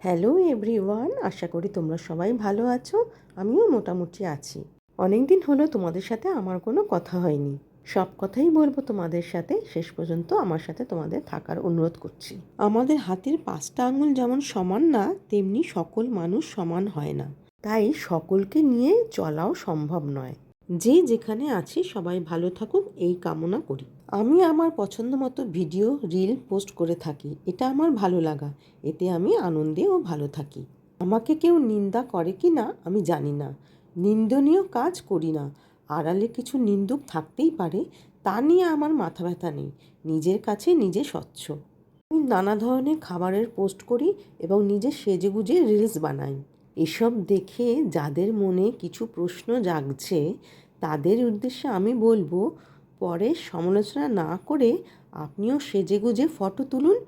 Hello everyone, আশা করি তোমরা সবাই ভালো আছো। আমিও মোটামুটি আছি। অনেক দিন হলো তোমাদের সাথে আমার কোনো কথা হয়নি। সব কথাই বলবো তোমাদের সাথে, শেষ পর্যন্ত আমার সাথে তোমাদের থাকার অনুরোধ করছি। আমাদের হাতের 5টা আঙুল যেমন সমান না, তেমনি সকল মানুষ সমান হয় না। তাই সকলকে নিয়ে চলাও সম্ভব নয়। যে যেখানে আছি সবাই ভালো থাকুক এই কামনা করি। আমি আমার পছন্দ মতো ভিডিও রিল পোস্ট করে থাকি, এটা আমার ভালো লাগা। এতে আমি আনন্দে ও ভালো থাকি। আমাকে কেউ নিন্দা করে কি না আমি জানি না, নিন্দনীয় কাজ করি না। আড়ালে কিছু নিন্দুক থাকতেই পারে, তা নিয়ে আমার মাথা ব্যথা নেই। নিজের কাছে নিজে স্বচ্ছ। আমি নানা ধরনের খাবারের পোস্ট করি এবং নিজে সেজেগুজে রিলস বানাই। এসব দেখে যাদের মনে কিছু প্রশ্ন জাগছে তাদের উদ্দেশ্যে আমি বলবো, পরে সমালোচনা না করে আপনিও সেজেগুজে ফটো তুলুন।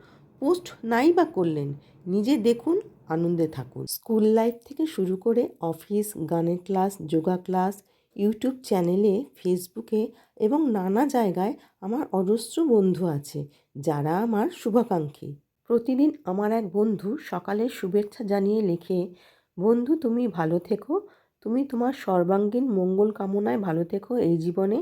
পোস্ট নাই বা করলেন, নিজে দেখুন, আনন্দে থাকুন। স্কুল লাইফ থেকে শুরু করে অফিস, গানের ক্লাস, যোগা ক্লাস, ইউটিউব চ্যানেলে, ফেসবুকে এবং নানা জায়গায় আমার অজস্র বন্ধু আছে যারা আমার শুভাকাঙ্ক্ষী। প্রতিদিন আমার এক বন্ধু সকালে শুভেচ্ছা জানিয়ে লেখে, বন্ধু তুমি ভালো থেকো, তুমি তোমার সর্বাঙ্গীন মঙ্গল কামনায় ভালো থেকো এই জীবনে।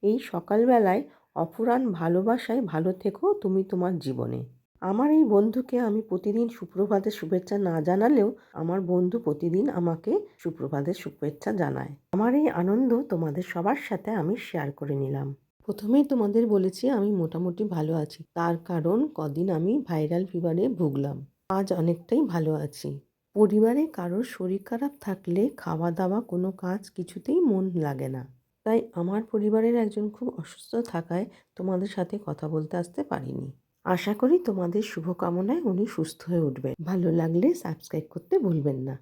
এই সকালবেলায় অফুরান ভালোবাসায় ভালো থেকো তুমি তোমার জীবনে। আমার এই বন্ধুকে আমি প্রতিদিন সুপ্রভাতের শুভেচ্ছা না জানালেও আমার বন্ধু প্রতিদিন আমাকে সুপ্রভাতের শুভেচ্ছা জানায়। আমার এই আনন্দ তোমাদের সবার সাথে আমি শেয়ার করে নিলাম। প্রথমেই তোমাদের বলেছি আমি মোটামুটি ভালো আছি, তার কারণ কদিন আমি ভাইরাল ফিভারে ভুগলাম। আজ অনেকটাই ভালো আছি। পরিবারে কারোর শরীর খারাপ থাকলে খাওয়া দাওয়া কোনো কাজ কিছুতেই মন লাগে না। তাই আমার পরিবারের একজন খুব অসুস্থ থাকায় তোমাদের সাথে কথা বলতে আসতে পারিনি। আশা করি তোমাদের শুভকামনায় উনি সুস্থ হয়ে উঠবেন। ভালো লাগলে সাবস্ক্রাইব করতে ভুলবেন না।